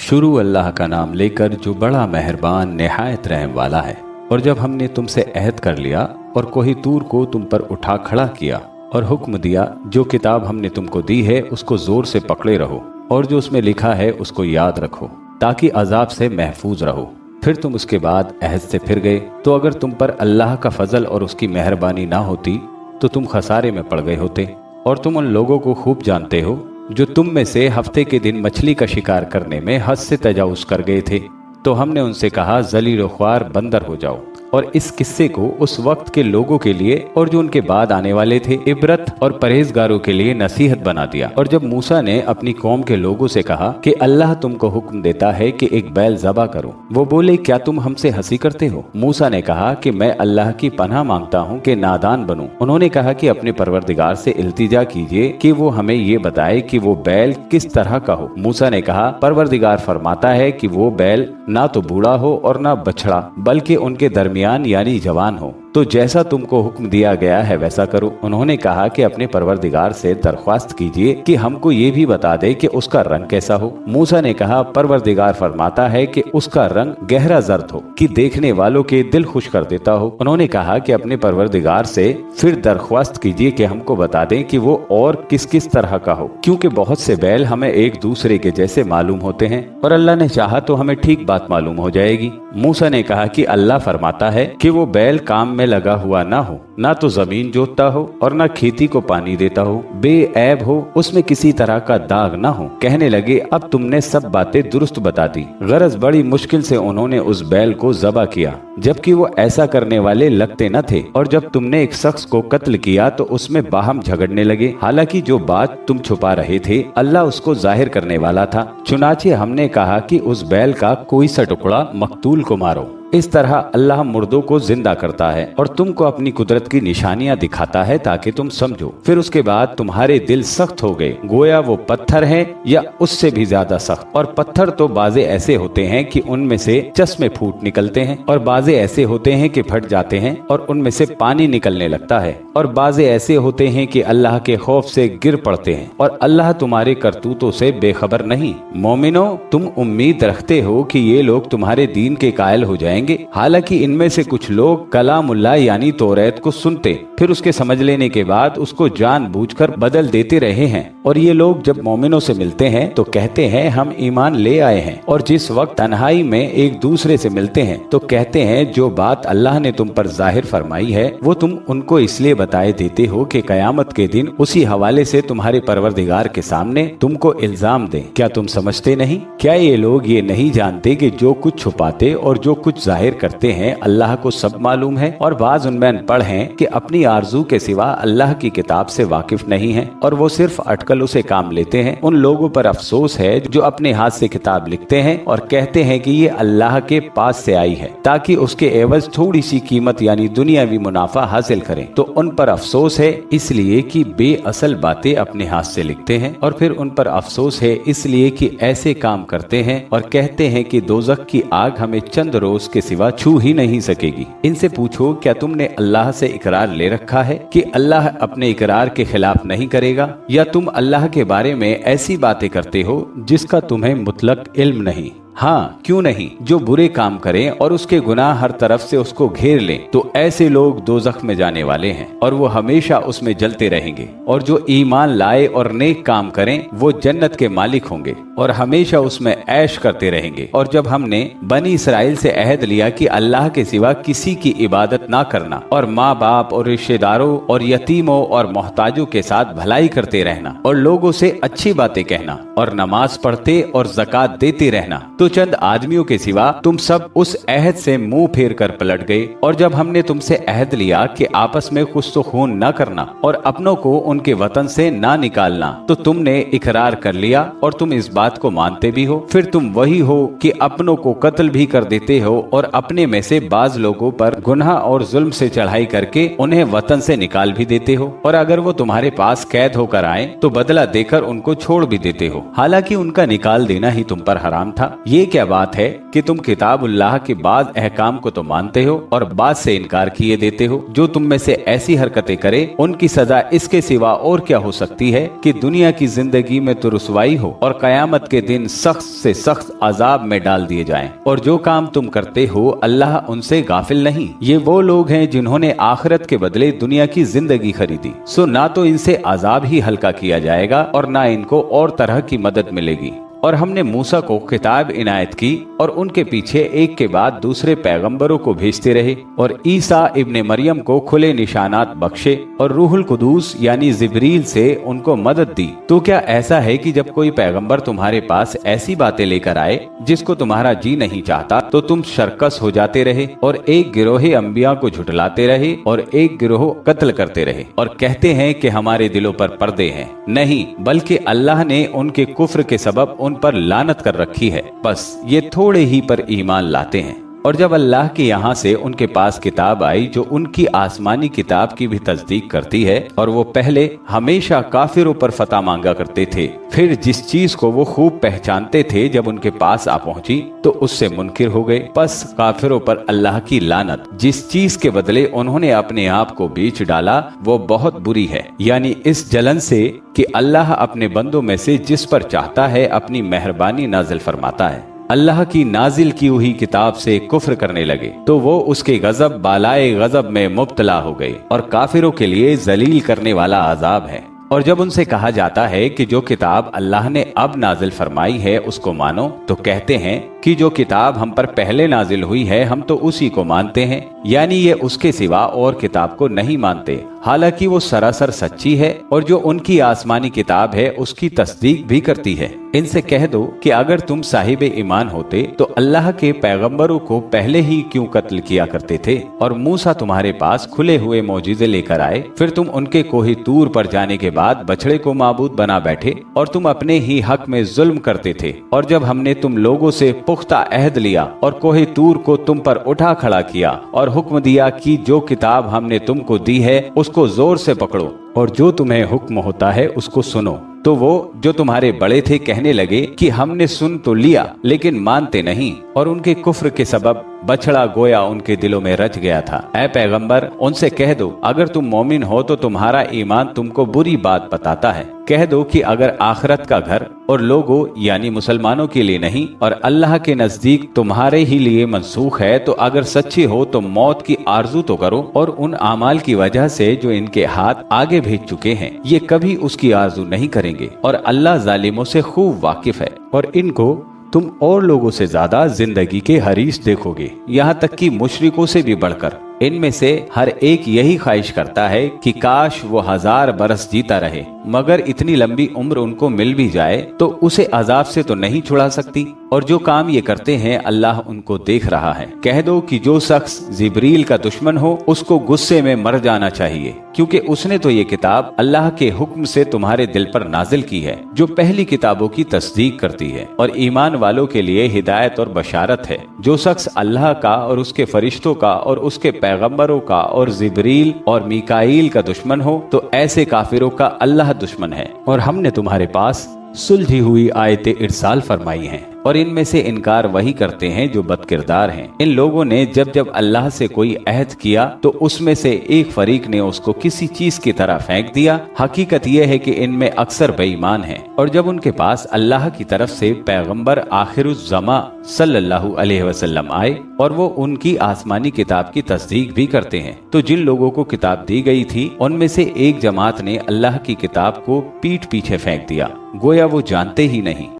शुरू अल्लाह का नाम लेकर जो बड़ा मेहरबान निहायत रहम वाला है। और जब हमने तुमसे अहद कर लिया और कोहितूर को तुम पर उठा खड़ा किया और हुक्म दिया, जो किताब हमने तुमको दी है उसको जोर से पकड़े रहो और जो उसमें लिखा है उसको याद रखो ताकि अजाब से महफूज रहो। फिर तुम उसके बाद अहद से फिर गए, तो अगर तुम पर अल्लाह का फजल और उसकी मेहरबानी ना होती तो तुम खसारे में पड़ गए होते। और तुम उन लोगों को खूब जानते हो जो तुम में से हफ्ते के दिन मछली का शिकार करने में हद से तजावुज कर गए थे, तो हमने उनसे कहा जलील ख्वार बंदर हो जाओ। और इस किस्से को उस वक्त के लोगों के लिए और जो उनके बाद आने वाले थे इबरत और परहेजगारों के लिए नसीहत बना दिया। और जब मूसा ने अपनी कौम के लोगों से कहा कि अल्लाह तुमको हुक्म देता है कि एक बैल ज़बा करो, वो बोले क्या तुम हमसे हंसी करते हो? मूसा ने कहा कि मैं अल्लाह की पनाह मांगता हूँ कि नादान बनूं। उन्होंने कहा कि अपने परवरदिगार से इल्तिजा कीजिए कि वो हमें ये बताए कि वो बैल किस तरह का हो। मूसा ने कहा परवरदिगार फरमाता है कि वो बैल ना तो बूढ़ा हो और ना बछड़ा, बल्कि उनके दरमियान यानी जवान हो। तो जैसा तुमको हुक्म दिया गया है वैसा करो। उन्होंने कहा कि अपने परवरदिगार से दरख्वास्त कीजिए कि हमको ये भी बता दे कि उसका रंग कैसा हो। मूसा ने कहा परवरदिगार फरमाता है कि उसका रंग गहरा जर्द हो कि देखने वालों के दिल खुश कर देता हो। उन्होंने कहा कि अपने परवरदिगार से फिर दरख्वास्त कीजिए कि हमको बता दें कि वो और किस किस तरह का हो, क्योंकि बहुत से बैल हमें एक दूसरे के जैसे मालूम होते हैं और अल्लाह ने चाहा तो हमें ठीक बात मालूम हो जाएगी। मूसा ने कहा कि अल्लाह फरमाता है कि वो बैल काम में लगा हुआ ना हो, ना तो जमीन जोतता हो और ना खेती को पानी देता हो, बेऐब हो, उसमें किसी तरह का दाग ना हो। कहने लगे अब तुमने सब बातें दुरुस्त बता दी। गरज बड़ी मुश्किल से उन्होंने उस बैल को ज़बा किया, जबकि वो ऐसा करने वाले लगते न थे। और जब तुमने एक शख्स को कत्ल किया तो उसमें बाहम झगड़ने लगे, हालांकि जो बात तुम छुपा रहे थे अल्लाह उसको जाहिर करने वाला था। चुनाचे हमने कहा कि उस बैल का कोई सा टुकड़ा मकतूल को मारो। इस तरह अल्लाह मुर्दों को जिंदा करता है और तुमको अपनी कुदरत की निशानियां दिखाता है ताकि तुम समझो। फिर उसके बाद तुम्हारे दिल सख्त हो गए, गोया वो पत्थर हैं या उससे भी ज्यादा सख्त। और पत्थर तो बाजे ऐसे होते हैं कि उनमें से चश्मे फूट निकलते हैं, और बाजे ऐसे होते हैं कि फट जाते हैं और उनमें से पानी निकलने लगता है, और बाजे ऐसे होते हैं कि अल्लाह के खौफ से गिर पड़ते हैं। और अल्लाह तुम्हारे करतूतों से बेखबर नहीं। मोमिनो, तुम उम्मीद रखते हो कि ये लोग तुम्हारे दीन के कायल हो जाएंगे। हालांकि इनमें से कुछ लोग कलामुल्लाह यानी तौरात को सुनते, फिर उसके समझ लेने के बाद उसको जानबूझकर बदल देते रहे हैं। और ये लोग जब मोमिनों से मिलते हैं तो कहते हैं हम ईमान ले आए हैं, और जिस वक्त तन्हाई में एक दूसरे से मिलते हैं तो कहते हैं जो बात अल्लाह ने तुम पर जाहिर फरमाई है वो तुम उनको इसलिए बताए देते हो कि कयामत के दिन उसी हवाले से तुम्हारे परवरदिगार के सामने तुमको इल्जाम दें। क्या तुम समझते नहीं? क्या ये लोग ये नहीं जानते कि जो कुछ छुपाते और जो कुछ जाहिर करते हैं अल्लाह को सब मालूम है? और बाज उनमें अनपढ़ हैं कि अपनी आरजू के सिवा अल्लाह की किताब से वाकिफ नहीं है और वो सिर्फ अटकलों से काम लेते हैं। उन लोगों पर अफसोस है जो अपने हाथ से किताब लिखते हैं और कहते हैं कि ये अल्लाह के पास से आई है ताकि उसके एवज थोड़ी सी कीमत यानी दुनियावी मुनाफा हासिल करें। तो उन पर अफसोस है इसलिए कि बेअसल बातें अपने हाथ से लिखते हैं, और फिर उन पर अफसोस है इसलिए कि ऐसे काम करते हैं और कहते हैं कि दोज़ख की आग हमें चंद रोज के सिवा छू ही नहीं सकेगी। इनसे पूछो क्या तुमने अल्लाह से इकरार ले रखा है कि अल्लाह अपने इकरार के खिलाफ नहीं करेगा, या तुम अल्लाह के बारे में ऐसी बातें करते हो जिसका तुम्हें मुतलक इल्म नहीं? हाँ, क्यों नहीं? जो बुरे काम करें और उसके गुनाह हर तरफ से उसको घेर लें तो ऐसे लोग दोज़ख में जाने वाले हैं और वो हमेशा उसमें जलते रहेंगे। और जो ईमान लाए और नेक काम करें वो जन्नत के मालिक होंगे और हमेशा उसमें ऐश करते रहेंगे। और जब हमने बनी इसराइल से अहद लिया कि अल्लाह के सिवा किसी की इबादत ना करना और माँ बाप और रिश्तेदारों और यतीमों और मोहताजों के साथ भलाई करते रहना और लोगों से अच्छी बातें कहना और नमाज पढ़ते और ज़कात देते रहना, तो चंद आदमियों के सिवा तुम सब उस अहद से मुंह फेर कर पलट गए। और जब हमने तुमसे अहद लिया कि आपस में कुछ तो खून न करना और अपनों को उनके वतन से ना निकालना, तो तुमने इकरार कर लिया और तुम इस बात को मानते भी हो। फिर तुम वही हो कि अपनों को कत्ल भी कर देते हो और अपने में से बाज लोगों पर गुनाह और जुल्म से चढ़ाई करके उन्हें वतन से निकाल भी देते हो। और अगर वो तुम्हारे पास कैद होकर आए तो बदला देकर उनको छोड़ भी देते हो, हालांकि उनका निकाल देना ही तुम पर हराम था। ये ये क्या बात है कि तुम किताबुल्लाह के बाद अहकाम को तो मानते हो और बाद से इनकार किए देते हो। जो तुम में से ऐसी हरकतें करे उनकी सजा इसके सिवा और क्या हो सकती है कि दुनिया की जिंदगी में तो रुसवाई हो और कयामत के दिन सख्त से सख्त अजाब में डाल दिए जाएं। और जो काम तुम करते हो अल्लाह उनसे गाफिल नहीं। ये वो लोग हैं जिन्होंने आखिरत के बदले दुनिया की जिंदगी खरीदी। सो ना तो इनसे अजाब ही हल्का किया जाएगा और ना इनको और तरह की मदद मिलेगी। और हमने मूसा को किताब इनायत की और उनके पीछे एक के बाद दूसरे पैगंबरों को भेजते रहे और ईसा इब्ने मरियम को खुले निशानात बख्शे और रूहुल कुदूस यानी जिब्रील से उनको मदद दी। तो क्या ऐसा है कि जब कोई पैगंबर तुम्हारे पास ऐसी बातें लेकर आए जिसको तुम्हारा जी नहीं चाहता तो तुम शर्कस हो जाते रहे और एक गिरोह अंबिया को झुठलाते रहे और एक गिरोह कत्ल करते रहे और कहते हैं कि हमारे दिलों पर पर्दे हैं। नहीं, बल्कि अल्लाह ने उनके कुफ्र के सबब उन पर लानत कर रखी है। बस ये थोड़े ही पर ईमान लाते हैं। और जब अल्लाह के यहाँ से उनके पास किताब आई जो उनकी आसमानी किताब की भी तस्दीक करती है और वो पहले हमेशा काफिरों पर फतह मांगा करते थे, फिर जिस चीज को वो खूब पहचानते थे जब उनके पास आ पहुंची तो उससे मुनकिर हो गए। बस काफिरों पर अल्लाह की लानत। जिस चीज के बदले उन्होंने अपने आप को बेच डाला वो बहुत बुरी है, यानी इस जलन से कि अल्लाह अपने बंदों में से जिस पर चाहता है अपनी मेहरबानी नाजिल फरमाता है। अल्लाह की नाजिल की हुई किताब से कुफ्र करने लगे तो वो उसके गजब बालाए गजब में मुब्तला हो गए और काफिरों के लिए जलील करने वाला अजाब है। और जब उनसे कहा जाता है कि जो किताब अल्लाह ने अब नाजिल फरमाई है उसको मानो, तो कहते हैं कि जो किताब हम पर पहले नाजिल हुई है हम तो उसी को मानते हैं, यानी ये उसके सिवा और किताब को नहीं मानते, हालांकि वो सरासर सच्ची है और जो उनकी आसमानी किताब है उसकी तस्दीक भी करती है। इनसे कह दो कि अगर तुम साहिब ईमान होते तो अल्लाह के पैगंबरों को पहले ही क्यों कत्ल किया करते थे और मूसा तुम्हारे पास खुले हुए मौजिज़े लेकर आए, फिर तुम उनके कोहे तूर पर जाने के बाद बछड़े को माबूद बना बैठे और तुम अपने ही हक में जुल्म करते थे। और जब हमने तुम लोगों से पुख्ता अहद लिया और कोहे तूर को तुम पर उठा खड़ा किया और हुक्म दिया कि जो किताब हमने तुमको दी है उसको जोर से पकड़ो और जो तुम्हें हुक्म होता है उसको सुनो, तो वो जो तुम्हारे बड़े थे कहने लगे कि हमने सुन तो लिया लेकिन मानते नहीं, और उनके कुफ्र के सबब बछड़ा गोया उनके दिलों में रच गया था। ऐ पैगंबर, उनसे कह दो अगर तुम मोमिन हो तो तुम्हारा ईमान तुमको बुरी बात बताता है। कह दो कि अगर आखिरत का घर और लोगों यानी मुसलमानों के लिए नहीं और अल्लाह के नजदीक तुम्हारे ही लिए मंसूख है, तो अगर सच्चे हो तो मौत की आरजू तो करो और उन आमाल की वजह से जो इनके हाथ आगे भेज चुके हैं ये कभी उसकी आरजू नहीं करेंगे और अल्लाह जालिमों से खूब वाकिफ है। और इनको तुम और लोगों से ज्यादा जिंदगी के हरीस देखोगे, यहाँ तक कि मुशरिकों से भी बढ़कर। इनमें से हर एक यही ख्वाहिश करता है कि काश वो 1000 बरस जीता रहे, मगर इतनी लंबी उम्र उनको मिल भी जाए तो उसे अजाब से तो नहीं छुड़ा सकती। और जो काम ये करते हैं अल्लाह उनको देख रहा है। कह दो कि जो शख्स जिब्रील का दुश्मन हो उसको गुस्से में मर जाना चाहिए, क्योंकि उसने तो ये किताब अल्लाह के हुक्म से तुम्हारे दिल पर नाजिल की है जो पहली किताबों की तस्दीक करती है और ईमान वालों के लिए हिदायत और बशारत है। जो शख्स अल्लाह का और उसके फरिश्तों का और उसके पैगंबरों का और जिब्रील और मीकाईल का दुश्मन हो तो ऐसे काफिरों का अल्लाह दुश्मन है। और हमने तुम्हारे पास सुलझी हुई आयतें इरसाल फरमाई हैं और इनमें से इनकार वही करते हैं जो बदकिरदार हैं। इन लोगों ने जब जब अल्लाह से कोई अहद किया तो उसमें से एक फरीक ने उसको किसी चीज की तरह फेंक दिया। हकीकत यह है कि इनमें अक्सर बेईमान हैं। और जब उनके पास अल्लाह की तरफ से पैगंबर आखिरुज़्ज़मा सल्लल्लाहु अलैहि वसल्लम आए और वो उनकी आसमानी किताब की तस्दीक भी करते हैं, तो जिन लोगों को किताब दी गई थी उनमें से एक जमात ने अल्लाह की किताब को पीठ पीछे फेंक दिया, गोया वो जानते ही नहीं।